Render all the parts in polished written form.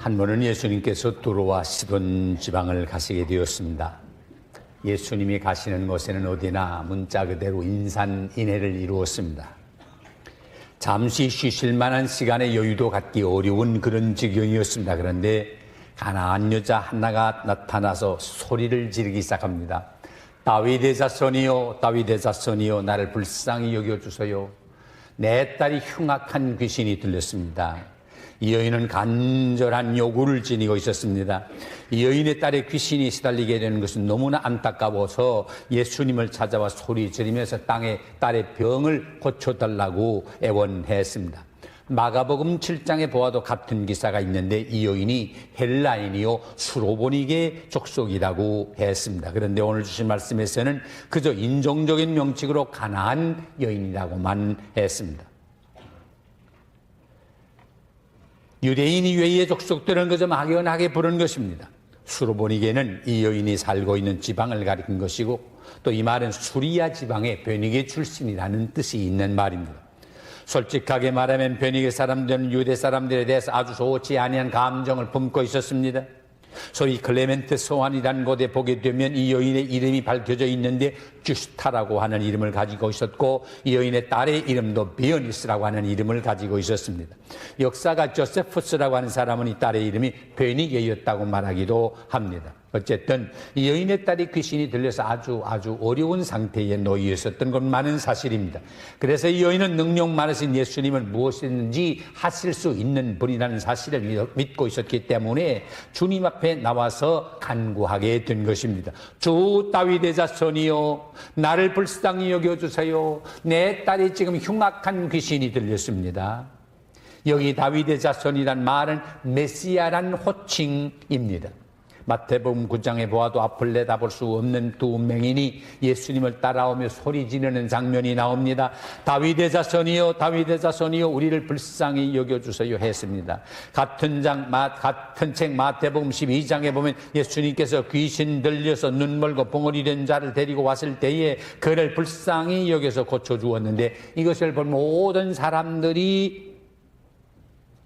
한 번은 예수님께서 두로와 시돈 지방을 가시게 되었습니다. 예수님이 가시는 곳에는 어디나 문자 그대로 인산인해를 이루었습니다. 잠시 쉬실 만한 시간의 여유도 갖기 어려운 그런 지경이었습니다. 그런데 가나안 여자 하나가 나타나서 소리를 지르기 시작합니다. 다윗의 자손이요, 다윗의 자손이요, 나를 불쌍히 여겨주세요. 내 딸이 흉악한 귀신이 들렸습니다. 이 여인은 간절한 요구를 지니고 있었습니다. 이 여인의 딸의 귀신이 시달리게 되는 것은 너무나 안타까워서 예수님을 찾아와 소리 지르면서 딸의 병을 고쳐달라고 애원했습니다. 마가복음 7장에 보아도 같은 기사가 있는데 이 여인이 헬라인이요 수로보니게 족속이라고 했습니다. 그런데 오늘 주신 말씀에서는 그저 인종적인 명칭으로 가나안 여인이라고만 했습니다. 유대인 이외의 족속들은 그저 막연하게 부른 것입니다. 수로보니게는 이 여인이 살고 있는 지방을 가리킨 것이고 또 이 말은 수리아 지방의 베니게 출신이라는 뜻이 있는 말입니다. 솔직하게 말하면 베니게 사람들은 유대 사람들에 대해서 아주 좋지 아니한 감정을 품고 있었습니다. 소위 클레멘트 소환이라는 곳에 보게 되면 이 여인의 이름이 밝혀져 있는데 주스타라고 하는 이름을 가지고 있었고 이 여인의 딸의 이름도 베어니스라고 하는 이름을 가지고 있었습니다. 역사가 조세푸스라고 하는 사람은 이 딸의 이름이 베니게였다고 말하기도 합니다. 어쨌든 이 여인의 딸이 귀신이 들려서 아주 어려운 상태에 놓여 있었던 것만은 사실입니다. 그래서 이 여인은 능력 많으신 예수님을 무엇이든지 하실 수 있는 분이라는 사실을 믿고 있었기 때문에 주님 앞에 나와서 간구하게 된 것입니다. 주 다윗의 자손이요, 나를 불쌍히 여겨주세요. 내 딸이 지금 흉악한 귀신이 들렸습니다. 여기 다윗의 자손이란 말은 메시아란 호칭입니다. 마태복음 9장에 보아도 앞을 내다볼 수 없는 두 맹인이 예수님을 따라오며 소리 지르는 장면이 나옵니다. 다윗의 자손이요, 다윗의 자손이요, 우리를 불쌍히 여겨주세요 했습니다. 같은 책 마태복음 12장에 보면 예수님께서 귀신 들려서 눈 멀고 벙어리 된 자를 데리고 왔을 때에 그를 불쌍히 여겨서 고쳐주었는데 이것을 본 모든 사람들이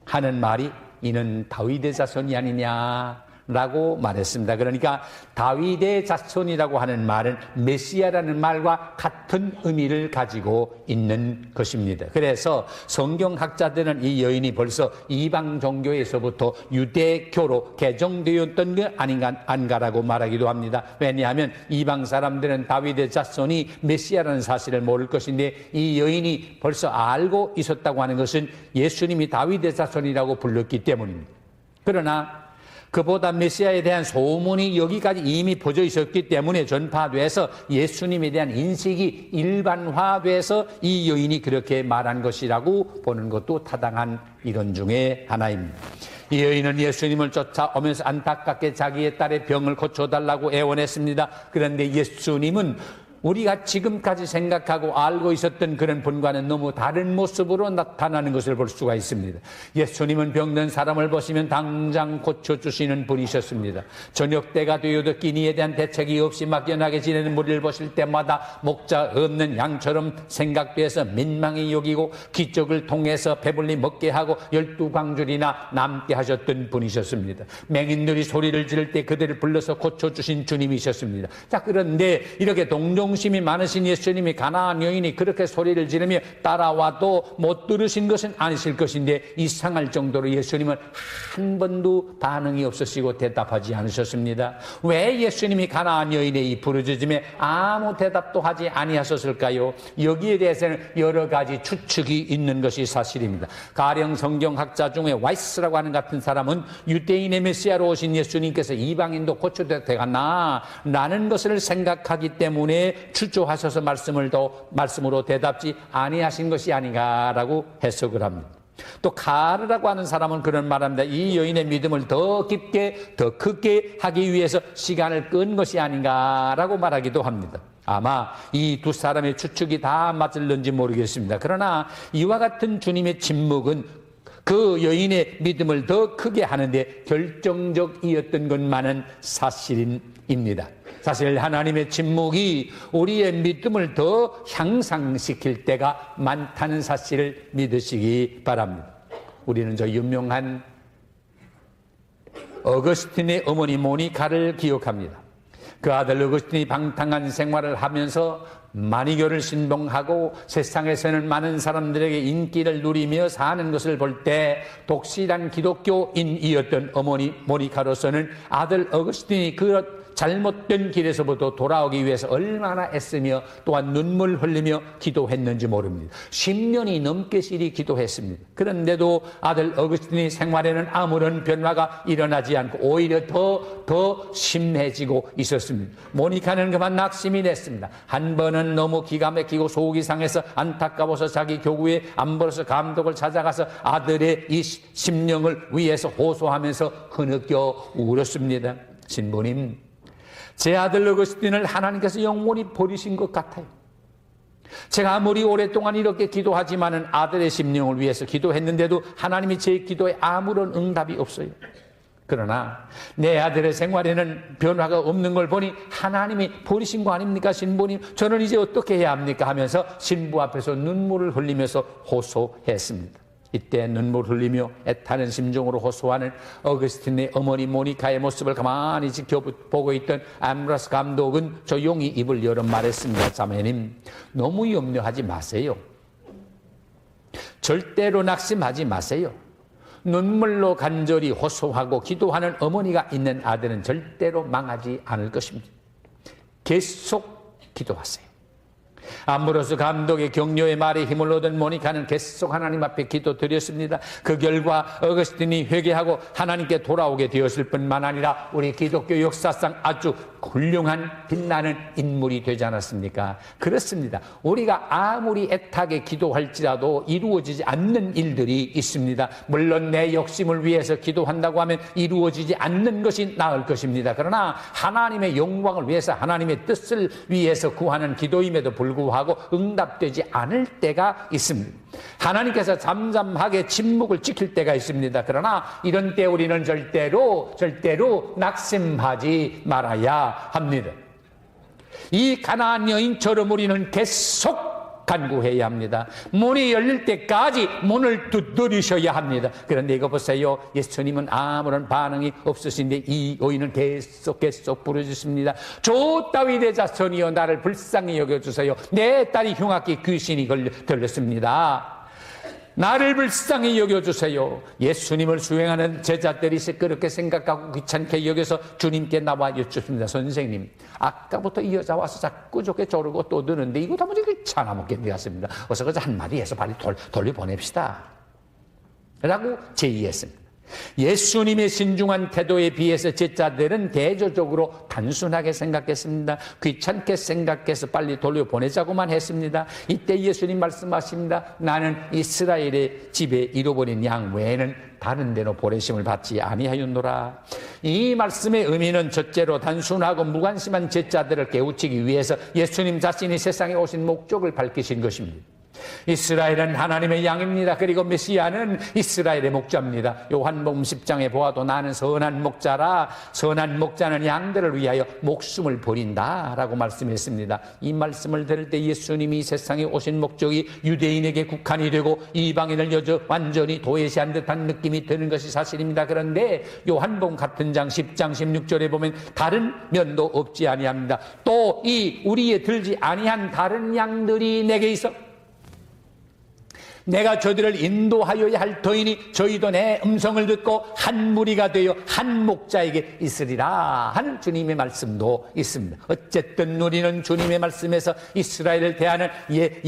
하는 말이 이는 다윗의 자손이 아니냐 라고 말했습니다. 그러니까 다윗의 자손이라고 하는 말은 메시아라는 말과 같은 의미를 가지고 있는 것입니다. 그래서 성경학자들은 이 여인이 벌써 이방 종교에서부터 유대교로 개종되었던 게 아닌가라고 말하기도 합니다. 왜냐하면 이방 사람들은 다윗의 자손이 메시아라는 사실을 모를 것인데 이 여인이 벌써 알고 있었다고 하는 것은 예수님이 다윗의 자손이라고 불렀기 때문입니다. 그러나 그보다 메시아에 대한 소문이 여기까지 이미 퍼져 있었기 때문에 전파돼서 예수님에 대한 인식이 일반화돼서 이 여인이 그렇게 말한 것이라고 보는 것도 타당한 이론 중에 하나입니다. 이 여인은 예수님을 쫓아오면서 안타깝게 자기의 딸의 병을 고쳐달라고 애원했습니다. 그런데 예수님은 우리가 지금까지 생각하고 알고 있었던 그런 분과는 너무 다른 모습으로 나타나는 것을 볼 수가 있습니다. 예수님은 병든 사람을 보시면 당장 고쳐주시는 분이셨습니다. 저녁 때가 되어도 끼니에 대한 대책이 없이 막연하게 지내는 무리를 보실 때마다 목자 없는 양처럼 생각돼서 민망히 여기고 기적을 통해서 배불리 먹게 하고 12광줄이나 남게 하셨던 분이셨습니다. 맹인들이 소리를 지를 때 그들을 불러서 고쳐주신 주님이셨습니다. 자, 그런데 이렇게 동정심이 많으신 예수님이 가나안 여인이 그렇게 소리를 지르며 따라와도 못 들으신 것은 아니실 것인데 이상할 정도로 예수님은 한 번도 반응이 없으시고 대답하지 않으셨습니다. 왜 예수님이 가나안 여인의 이 부르짖음에 아무 대답도 하지 아니하셨을까요? 여기에 대해서는 여러 가지 추측이 있는 것이 사실입니다. 가령 성경학자 중에 와이스라고 하는 같은 사람은 유대인의 메시아로 오신 예수님께서 이방인도 고쳐도 되겠나 라는 것을 생각하기 때문에 추조하셔서 말씀으로 대답지 아니하신 것이 아닌가라고 해석을 합니다. 또 카르라고 하는 사람은 그런 말합니다. 이 여인의 믿음을 더 깊게 더 크게 하기 위해서 시간을 끈 것이 아닌가라고 말하기도 합니다. 아마 이 두 사람의 추측이 다 맞을는지 모르겠습니다. 그러나 이와 같은 주님의 침묵은 그 여인의 믿음을 더 크게 하는데 결정적이었던 것만은 사실입니다. 사실 하나님의 침묵이 우리의 믿음을 더 향상시킬 때가 많다는 사실을 믿으시기 바랍니다. 우리는 저 유명한 어거스틴의 어머니 모니카를 기억합니다. 그 아들 어거스틴이 방탕한 생활을 하면서 마니교를 신봉하고 세상에서는 많은 사람들에게 인기를 누리며 사는 것을 볼 때 독실한 기독교인이었던 어머니 모니카로서는 아들 어거스틴이 그 잘못된 길에서부터 돌아오기 위해서 얼마나 애쓰며 또한 눈물 흘리며 기도했는지 모릅니다. 10년이 넘게 시리 기도했습니다. 그런데도 아들 어거스틴의 생활에는 아무런 변화가 일어나지 않고 오히려 더 심해지고 있었습니다. 모니카는 그만 낙심이 됐습니다. 한 번은 너무 기가 막히고 속이 상해서 안타까워서 자기 교구에 안보로서 감독을 찾아가서 아들의 이 심령을 위해서 호소하면서 흐느껴 울었습니다. 신부님, 제 아들 어거스틴을 하나님께서 영원히 버리신 것 같아요. 제가 아무리 오랫동안 이렇게 기도하지만은 아들의 심령을 위해서 기도했는데도 하나님이 제 기도에 아무런 응답이 없어요. 그러나 내 아들의 생활에는 변화가 없는 걸 보니 하나님이 버리신 거 아닙니까, 신부님? 저는 이제 어떻게 해야 합니까? 하면서 신부 앞에서 눈물을 흘리면서 호소했습니다. 이때 눈물 흘리며 애타는 심정으로 호소하는 어거스틴의 어머니 모니카의 모습을 가만히 지켜보고 있던 암브로스 감독은 조용히 입을 열어 말했습니다. 자매님, 너무 염려하지 마세요. 절대로 낙심하지 마세요. 눈물로 간절히 호소하고 기도하는 어머니가 있는 아들은 절대로 망하지 않을 것입니다. 계속 기도하세요. 암브로스 감독의 격려의 말에 힘을 얻은 모니카는 계속 하나님 앞에 기도드렸습니다. 그 결과 어거스틴이 회개하고 하나님께 돌아오게 되었을 뿐만 아니라 우리 기독교 역사상 아주 훌륭한 빛나는 인물이 되지 않았습니까? 그렇습니다. 우리가 아무리 애타게 기도할지라도 이루어지지 않는 일들이 있습니다. 물론 내 욕심을 위해서 기도한다고 하면 이루어지지 않는 것이 나을 것입니다. 그러나 하나님의 영광을 위해서 하나님의 뜻을 위해서 구하는 기도임에도 불구하고 응답되지 않을 때가 있습니다. 하나님께서 잠잠하게 침묵을 지킬 때가 있습니다. 그러나 이런 때 우리는 절대로 낙심하지 말아야 합니다. 이 가나안 여인처럼 우리는 계속 간구해야 합니다. 문이 열릴 때까지 문을 두드리셔야 합니다. 그런데 이거 보세요. 예수님은 아무런 반응이 없으신데 이 여인은 계속 부르짖습니다. 조 다윗의 자손이여 나를 불쌍히 여겨주세요. 내 딸이 흉악히 귀신이 들렸습니다. 나를 불쌍히 여겨주세요. 예수님을 수행하는 제자들이 시끄럽게 생각하고 귀찮게 여겨서 주님께 나와 여쭙습니다. 선생님, 아까부터 이 여자 와서 자꾸 저렇게 저러고 또 드는데 이거 다 뭐지 귀찮아 먹겠네 같습니다. 어서 그저 한마디 해서 빨리 돌려보냅시다 라고 제의했습니다. 예수님의 신중한 태도에 비해서 제자들은 대조적으로 단순하게 생각했습니다. 귀찮게 생각해서 빨리 돌려보내자고만 했습니다. 이때 예수님 말씀하십니다. 나는 이스라엘의 집에 잃어버린 양 외에는 다른 데로 보내심을 받지 아니하였노라. 이 말씀의 의미는 첫째로 단순하고 무관심한 제자들을 깨우치기 위해서 예수님 자신이 세상에 오신 목적을 밝히신 것입니다. 이스라엘은 하나님의 양입니다. 그리고 메시아는 이스라엘의 목자입니다. 요한복음 10장에 보아도 나는 선한 목자라. 선한 목자는 양들을 위하여 목숨을 버린다 라고 말씀했습니다. 이 말씀을 들을 때 예수님이 세상에 오신 목적이 유대인에게 국한이 되고 이방인을 여저 완전히 도외시한 듯한 느낌이 드는 것이 사실입니다. 그런데 요한복음 같은 장 10장 16절에 보면 다른 면도 없지 아니합니다. 또 이 우리에 들지 아니한 다른 양들이 내게 있어 내가 저들을 인도하여야 할 터이니 저희도 내 음성을 듣고 한 무리가 되어 한 목자에게 있으리라 하는 주님의 말씀도 있습니다. 어쨌든 우리는 주님의 말씀에서 이스라엘을 대하는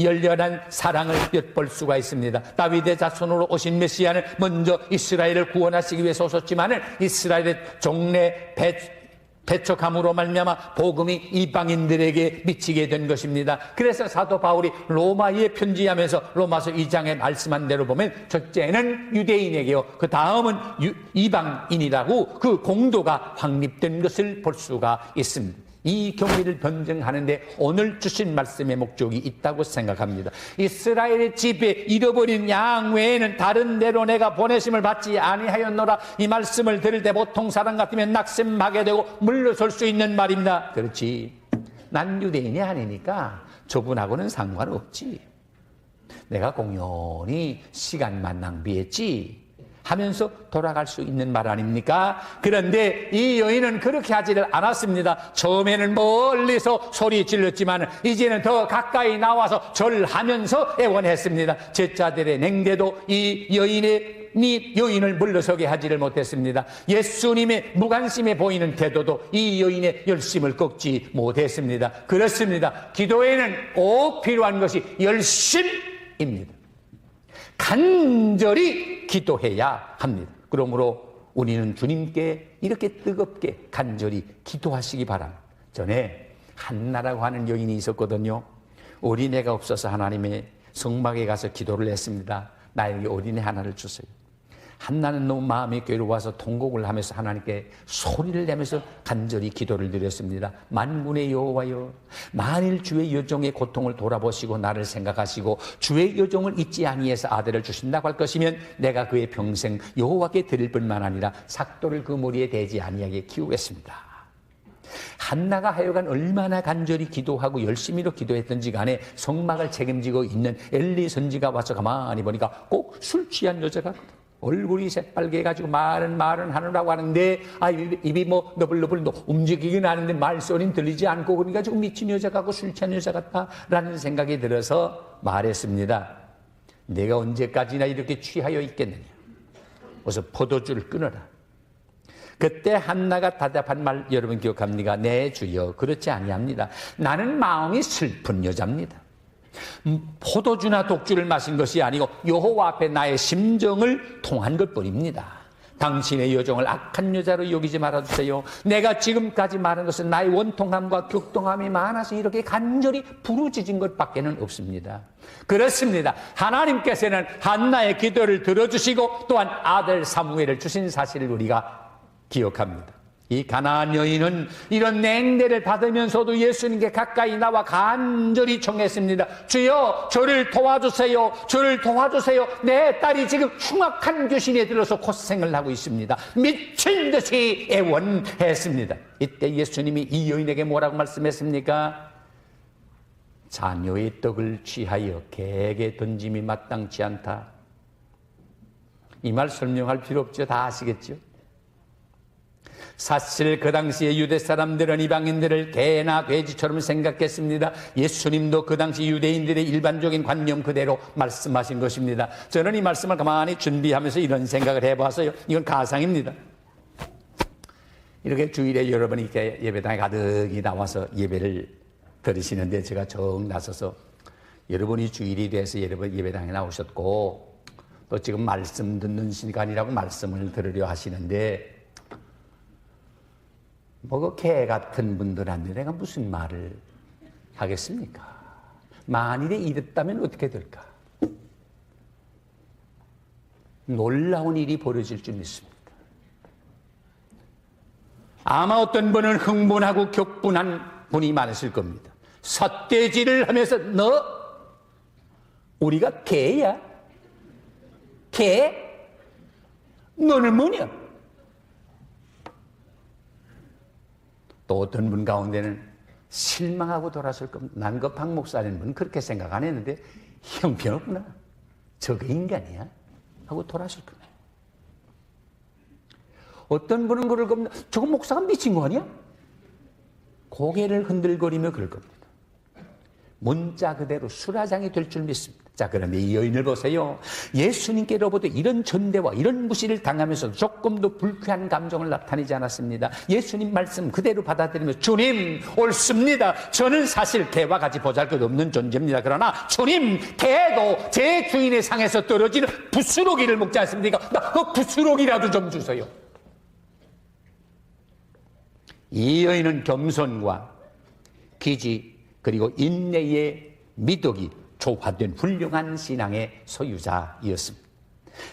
열렬한 사랑을 엿볼 수가 있습니다. 다윗의 자손으로 오신 메시아는 먼저 이스라엘을 구원하시기 위해서 오셨지만은 이스라엘의 종래 배척함으로 말미암아 복음이 이방인들에게 미치게 된 것입니다. 그래서 사도 바울이 로마에 편지하면서 로마서 2장에 말씀한 대로 보면 첫째는 유대인에게요, 그 다음은 이방인이라고 그 공도가 확립된 것을 볼 수가 있습니다. 이 경위를 변증하는데 오늘 주신 말씀의 목적이 있다고 생각합니다. 이스라엘의 집에 잃어버린 양 외에는 다른 데로 내가 보내심을 받지 아니하였노라. 이 말씀을 들을 때 보통 사람 같으면 낙심하게 되고 물러설 수 있는 말입니다. 그렇지, 난 유대인이 아니니까 저분하고는 상관없지. 내가 공연히 시간만 낭비했지. 하면서 돌아갈 수 있는 말 아닙니까? 그런데 이 여인은 그렇게 하지를 않았습니다. 처음에는 멀리서 소리 질렀지만 이제는 더 가까이 나와서 절하면서 애원했습니다. 제자들의 냉대도 이 여인을 물러서게 하지를 못했습니다. 예수님의 무관심해 보이는 태도도 이 여인의 열심을 꺾지 못했습니다. 그렇습니다. 기도에는 꼭 필요한 것이 열심입니다. 간절히 기도해야 합니다. 그러므로 우리는 주님께 이렇게 뜨겁게 간절히 기도하시기 바랍니다. 전에 한나라고 하는 여인이 있었거든요. 어린애가 없어서 하나님의 성막에 가서 기도를 했습니다. 나에게 어린애 하나를 주세요. 한나는 너무 마음이 괴로워서 통곡을 하면서 하나님께 소리를 내면서 간절히 기도를 드렸습니다. 만군의 여호와여, 만일 주의 여종의 고통을 돌아보시고 나를 생각하시고 주의 여종을 잊지 아니해서 아들을 주신다고 할 것이면 내가 그의 평생 여호와께 드릴 뿐만 아니라 삭도를 그 머리에 대지 아니하게 키우겠습니다. 한나가 하여간 얼마나 간절히 기도하고 열심히로 기도했던지 간에 성막을 책임지고 있는 엘리 선지가 와서 가만히 보니까 꼭 술 취한 여자가 얼굴이 새빨개 해가지고 말은 하느라고 하는데 입이 뭐 너블너블 움직이긴 하는데 말소리는 들리지 않고 그러니까 지금 미친 여자 같고 술 취한 여자 같다라는 생각이 들어서 말했습니다. 내가 언제까지나 이렇게 취하여 있겠느냐. 어서 포도주를 끊어라. 그때 한나가 대답한 말 여러분 기억합니까? 네 주여 그렇지 아니합니다. 나는 마음이 슬픈 여자입니다. 포도주나 독주를 마신 것이 아니고 여호와 앞에 나의 심정을 통한 것뿐입니다. 당신의 여종을 악한 여자로 여기지 말아주세요. 내가 지금까지 말한 것은 나의 원통함과 격동함이 많아서 이렇게 간절히 부르짖은 것밖에는 없습니다. 그렇습니다. 하나님께서는 한나의 기도를 들어주시고 또한 아들 사무엘을 주신 사실을 우리가 기억합니다. 이 가나안 여인은 이런 냉대를 받으면서도 예수님께 가까이 나와 간절히 청했습니다. 주여 저를 도와주세요. 저를 도와주세요. 내 딸이 지금 흉악한 귀신에 들어서 고생을 하고 있습니다. 미친 듯이 애원했습니다. 이때 예수님이 이 여인에게 뭐라고 말씀했습니까? 자녀의 떡을 취하여 개에게 던짐이 마땅치 않다. 이 말 설명할 필요 없죠. 다 아시겠죠? 사실 그 당시에 유대 사람들은 이방인들을 개나 돼지처럼 생각했습니다. 예수님도 그 당시 유대인들의 일반적인 관념 그대로 말씀하신 것입니다. 저는 이 말씀을 가만히 준비하면서 이런 생각을 해봤어요. 이건 가상입니다. 이렇게 주일에 여러분이 이렇게 예배당에 가득히 나와서 예배를 들으시는데 제가 정 나서서 여러분이 주일이 돼서 여러분 예배당에 나오셨고 또 지금 말씀 듣는 시간이라고 말씀을 들으려 하시는데 뭐 개 같은 분들한테 내가 무슨 말을 하겠습니까? 만일에 이랬다면 어떻게 될까? 놀라운 일이 벌어질 줄 믿습니다. 아마 어떤 분은 흥분하고 격분한 분이 많으실 겁니다. 삿대질을 하면서 너 우리가 개야? 개? 너는 뭐냐? 또 어떤 분 가운데는 실망하고 돌아설 겁니다. 난 그 박 목사님은 그렇게 생각 안 했는데 형편없구나. 저게 인간이야? 하고 돌아설 겁니다. 어떤 분은 그럴 겁니다. 저거 목사가 미친 거 아니야? 고개를 흔들거리며 그럴 겁니다. 문자 그대로 수라장이 될 줄 믿습니다. 자, 그런데 이 여인을 보세요. 예수님께로부터 이런 전대와 이런 무시를 당하면서 조금도 불쾌한 감정을 나타내지 않았습니다. 예수님 말씀 그대로 받아들이며 주님 옳습니다. 저는 사실 개와 같이 보잘것없는 존재입니다. 그러나 주님 개도 제 주인의 상에서 떨어지는 부스러기를 먹지 않습니까? 나 그 부스러기라도 좀 주세요. 이 여인은 겸손과 기지 그리고 인내의 미덕이 조화된 훌륭한 신앙의 소유자였습니다.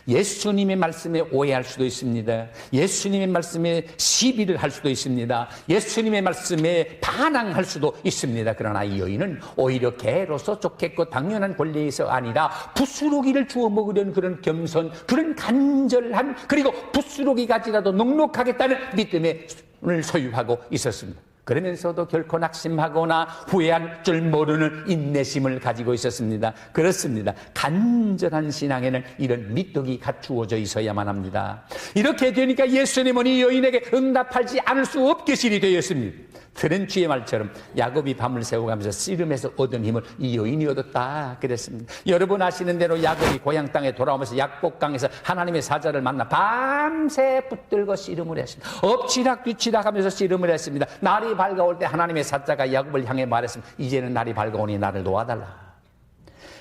예수님의 말씀에 오해할 수도 있습니다. 예수님의 말씀에 시비를 할 수도 있습니다. 예수님의 말씀에 반항할 수도 있습니다. 그러나 이 여인은 오히려 개로서 좋겠고 당연한 권리에서 아니라 부스러기를 주워 먹으려는 그런 겸손, 그런 간절한 그리고 부스러기 가지라도 넉넉하겠다는 믿음을 소유하고 있었습니다. 그러면서도 결코 낙심하거나 후회할 줄 모르는 인내심을 가지고 있었습니다. 그렇습니다. 간절한 신앙에는 이런 미덕이 갖추어져 있어야만 합니다. 이렇게 되니까 예수님은 이 여인에게 응답하지 않을 수 없게 실이 되었습니다. 들은 주의 말처럼 야곱이 밤을 새워가면서 씨름해서 얻은 힘을 이 여인이 얻었다 그랬습니다. 여러분 아시는 대로 야곱이 고향 땅에 돌아오면서 약복강에서 하나님의 사자를 만나 밤새 붙들고 씨름을 했습니다. 엎치락 뒤치락 하면서 씨름을 했습니다. 날이 밝아올 때 하나님의 사자가 야곱을 향해 말했습니다. 이제는 날이 밝아오니 나를 도와달라.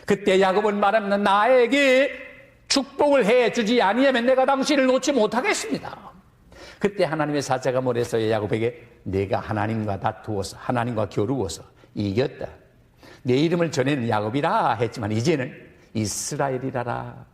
그때 야곱은 말합니다. 나에게 축복을 해주지 아니하면 내가 당신을 놓지 못하겠습니다. 그때 하나님의 사자가 뭐랬어요? 야곱에게 내가 하나님과 다투어서 하나님과 겨루어서 이겼다. 내 이름을 전에는 야곱이라 했지만 이제는 이스라엘이라라.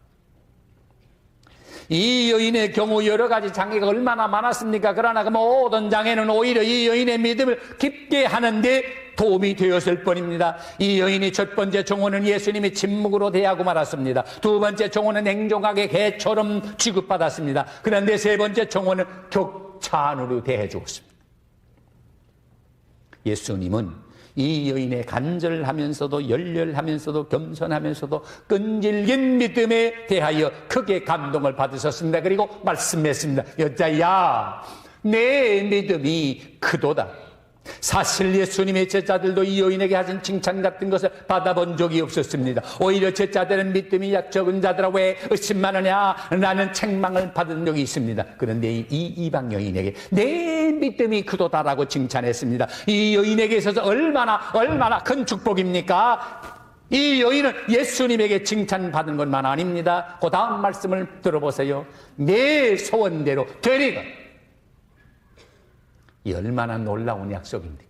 이 여인의 경우 여러 가지 장애가 얼마나 많았습니까? 그러나 그 모든 장애는 오히려 이 여인의 믿음을 깊게 하는데 도움이 되었을 뿐입니다. 이 여인이 첫 번째 종언은 예수님이 침묵으로 대하고 말았습니다. 두 번째 종언은 냉정하게 개처럼 취급받았습니다. 그런데 세 번째 종언은 격찬으로 대해 주었습니다. 예수님은 이 여인의 간절하면서도 열렬하면서도 겸손하면서도 끈질긴 믿음에 대하여 크게 감동을 받으셨습니다. 그리고 말씀했습니다. 여자야, 내 믿음이 크도다. 사실 예수님의 제자들도 이 여인에게 하신 칭찬 같은 것을 받아본 적이 없었습니다. 오히려 제자들은 믿음이 적은 자들아 왜 의심하느냐 라는 책망을 받은 적이 있습니다. 그런데 이 이방 여인에게 내 믿음이 크도다라고 칭찬했습니다. 이 여인에게 있어서 얼마나 큰 축복입니까? 이 여인은 예수님에게 칭찬받은 것만 아닙니다. 그 다음 말씀을 들어보세요. 내 소원대로 되리라. 이 얼마나 놀라운 약속입니까?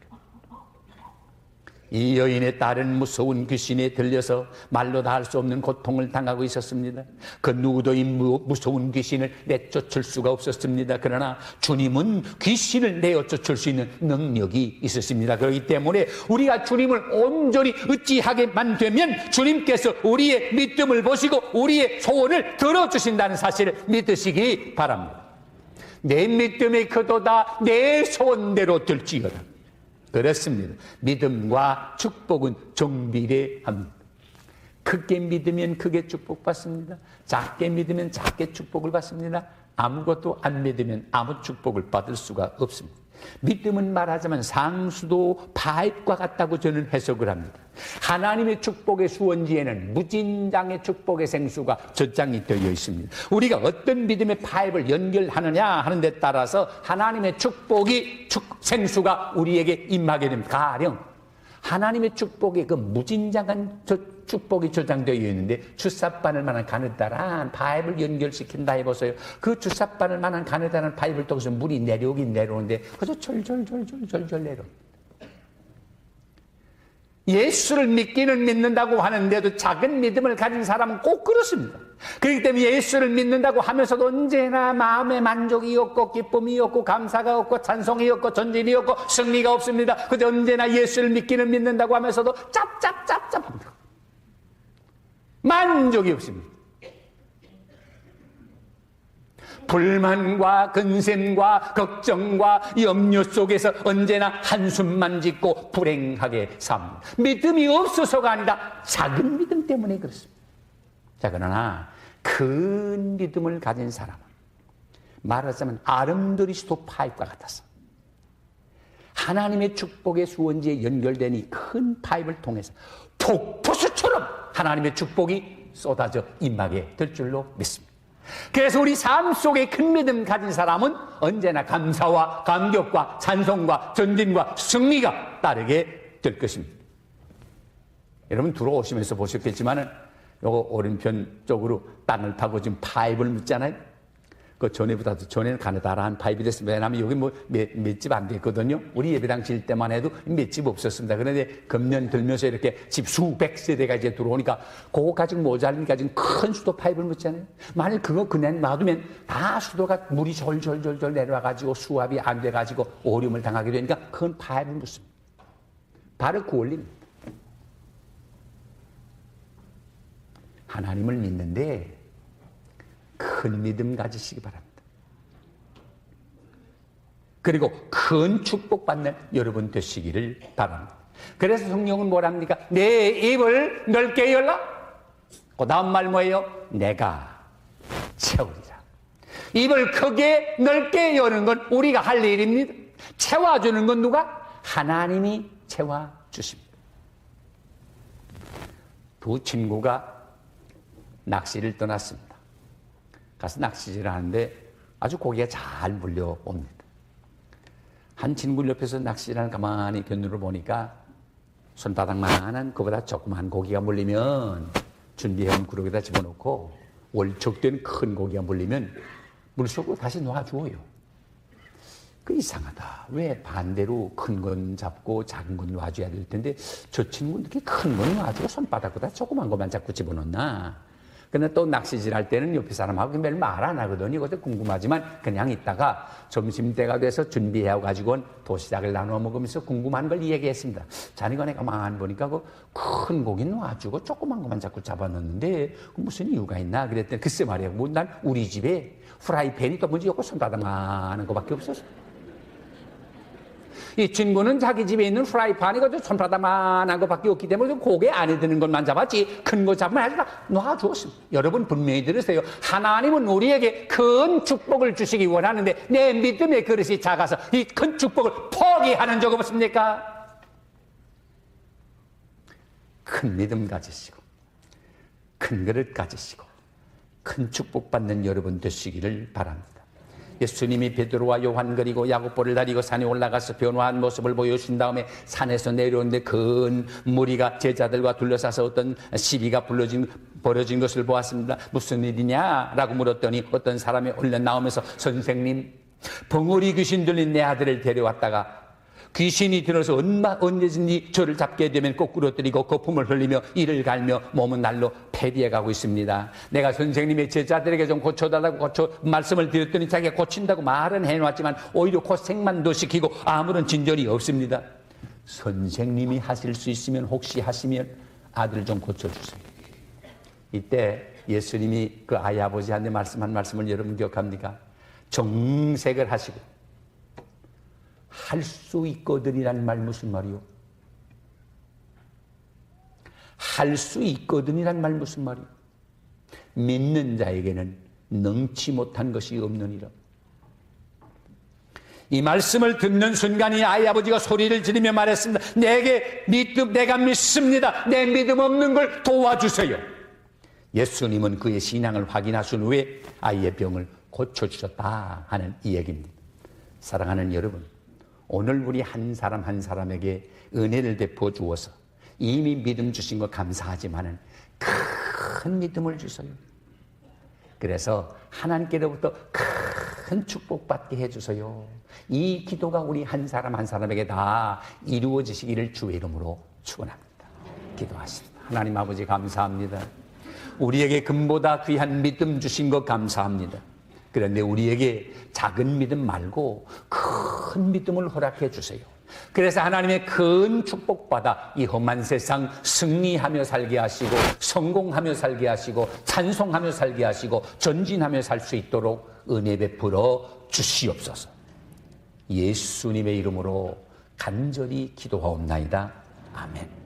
이 여인의 딸은 무서운 귀신에 들려서 말로 다 할 수 없는 고통을 당하고 있었습니다. 그 누구도 이 무서운 귀신을 내쫓을 수가 없었습니다. 그러나 주님은 귀신을 내쫓을 수 있는 능력이 있었습니다. 그렇기 때문에 우리가 주님을 온전히 의지하게만 되면 주님께서 우리의 믿음을 보시고 우리의 소원을 들어주신다는 사실을 믿으시기 바랍니다. 내 믿음이 크도다 내 소원대로 될지어다. 그렇습니다. 믿음과 축복은 정비례합니다. 크게 믿으면 크게 축복받습니다. 작게 믿으면 작게 축복을 받습니다. 아무것도 안 믿으면 아무 축복을 받을 수가 없습니다. 믿음은 말하자면 상수도 파입과 같다고 저는 해석을 합니다. 하나님의 축복의 수원지에는 무진장의 축복의 생수가 저장이 되어 있습니다. 우리가 어떤 믿음의 파입을 연결하느냐 하는 데 따라서 하나님의 축복이 생수가 우리에게 임하게 됩니다. 가령 하나님의 축복에 그 무진장한 축복이 저장되어 있는데 주사바늘 만한 가느다란 파이프를 연결시킨다 해보세요. 그 주사바늘 만한 가느다란 파이프를 통해서 물이 내려오긴 내려오는데 그저 절절절절절절 내려옵니다. 예수를 믿기는 믿는다고 하는데도 작은 믿음을 가진 사람은 꼭 그렇습니다. 그렇기 때문에 예수를 믿는다고 하면서도 언제나 마음의 만족이 없고 기쁨이 없고 감사가 없고 찬송이 없고 전진이 없고 승리가 없습니다. 그저 언제나 예수를 믿기는 믿는다고 하면서도 짭짭짭짭합니다. 만족이 없습니다. 불만과 근심과 걱정과 염려 속에서 언제나 한숨만 짓고 불행하게 삽니다. 믿음이 없어서가 아니라 작은 믿음 때문에 그렇습니다. 자, 그러나 큰 믿음을 가진 사람은 말하자면 아름드리스도 파이프와 같아서 하나님의 축복의 수원지에 연결된 이 큰 파이프를 통해서 폭포수처럼 하나님의 축복이 쏟아져 임하게 될 줄로 믿습니다. 그래서 우리 삶 속에 큰 믿음 가진 사람은 언제나 감사와 감격과 찬송과 전진과 승리가 따르게 될 것입니다. 여러분 들어오시면서 보셨겠지만은 요거 오른편 쪽으로 땅을 파고 지금 파이프를 묻잖아요. 그 전에는 가느다란 파이프 됐습니다. 왜냐하면 여기 뭐 몇 집 안 됐거든요. 우리 예배당 질 때만 해도 몇 집 없었습니다. 그런데 금년 들면서 이렇게 집 수백 세대가 이제 들어오니까 그거 가지고 모자르니까 지금 큰 수도 파이프를 묻잖아요. 만일 그거 그냥 놔두면 다 수도가 물이 졸졸졸졸 내려와가지고 수압이 안 돼가지고 오염을 당하게 되니까 큰 파이프를 묻습니다. 바로 그 원리입니다. 하나님을 믿는데 큰 믿음 가지시기 바랍니다. 그리고 큰 축복받는 여러분 되시기를 바랍니다. 그래서 성령은 뭐랍니까? 내 입을 넓게 열라. 그 다음 말 뭐예요? 내가 채우리라. 입을 크게 넓게 여는 건 우리가 할 일입니다. 채워주는 건 누가? 하나님이 채워주십니다. 두 친구가 낚시를 떠났습니다. 가서 낚시질을 하는데 아주 고기가 잘 물려옵니다. 한 친구 옆에서 낚시를 가만히 견누를 보니까 손바닥만한 그보다 조그만 고기가 물리면 준비해온 구르기에다 집어넣고 월척된 큰 고기가 물리면 물속으로 다시 놔주어요. 그 이상하다. 왜 반대로 큰 건 잡고 작은 건 놔줘야 될 텐데 저 친구는 이렇게 큰 건 놔주고 손바닥보다 조그만 것만 자꾸 집어넣나. 근데 또 낚시질 할 때는 옆에 사람하고 매일 말 안 하거든요. 그것도 궁금하지만 그냥 있다가 점심때가 돼서 준비해가지고 도시락을 나눠 먹으면서 궁금한 걸 이야기했습니다. 자네가 내가 가만 보니까 그 큰 고기 놔주고 조그만 것만 자꾸 잡아넣는데 무슨 이유가 있나 그랬더니 글쎄 말이야. 뭐 난 우리 집에 프라이팬이 또 뭔지 없고 손바닥만한 거밖에 없었어. 이 친구는 자기 집에 있는 프라이팬이 손바닥만한 것밖에 없기 때문에 고개 안에 드는 것만 잡았지 큰 거 잡으면 아주 놔주었습니다. 여러분 분명히 들으세요. 하나님은 우리에게 큰 축복을 주시기 원하는데 내 믿음의 그릇이 작아서 이 큰 축복을 포기하는 적 없습니까? 큰 믿음 가지시고 큰 그릇 가지시고 큰 축복받는 여러분 되시기를 바랍니다. 예수님이 베드로와 요한 그리고 야고보를 데리고 산에 올라가서 변화한 모습을 보여주신 다음에 산에서 내려오는데 큰 무리가 제자들과 둘러싸서 어떤 시비가 벌어진 것을 보았습니다. 무슨 일이냐라고 물었더니 어떤 사람이 얼른 나오면서 선생님, 벙어리 귀신 들린 내 아들을 데려왔다가 귀신이 들어서 언제든지 저를 잡게 되면 거꾸로 때리고 거품을 흘리며 이를 갈며 몸은 날로 폐리해 가고 있습니다. 내가 선생님의 제자들에게 좀 고쳐달라고 말씀을 드렸더니 자기가 고친다고 말은 해놨지만 오히려 고생만 더 시키고 아무런 진전이 없습니다. 선생님이 하실 수 있으면 혹시 하시면 아들 좀 고쳐주세요. 이때 예수님이 그 아이 아버지한테 말씀한 말씀을 여러분 기억합니까? 정색을 하시고 할 수 있거든이라는 말 무슨 말이요? 할 수 있거든이라는 말 무슨 말이요? 믿는 자에게는 능치 못한 것이 없느니라. 이 말씀을 듣는 순간 이 아이 아버지가 소리를 지르며 말했습니다. 내가 믿습니다. 내 믿음 없는 걸 도와주세요. 예수님은 그의 신앙을 확인하신 후에 아이의 병을 고쳐주셨다 하는 이 얘기입니다. 사랑하는 여러분, 오늘 우리 한 사람 한 사람에게 은혜를 베풀어 주어서 이미 믿음 주신 거 감사하지만은 큰 믿음을 주세요. 그래서 하나님께로부터 큰 축복받게 해주세요. 이 기도가 우리 한 사람 한 사람에게 다 이루어지시기를 주의 이름으로 축원합니다. 기도하십니다. 하나님 아버지 감사합니다. 우리에게 금보다 귀한 믿음 주신 것 감사합니다. 그런데 우리에게 작은 믿음 말고 큰 믿음을 허락해 주세요. 그래서 하나님의 큰 축복받아 이 험한 세상 승리하며 살게 하시고 성공하며 살게 하시고 찬송하며 살게 하시고 전진하며 살 수 있도록 은혜 베풀어 주시옵소서. 예수님의 이름으로 간절히 기도하옵나이다. 아멘.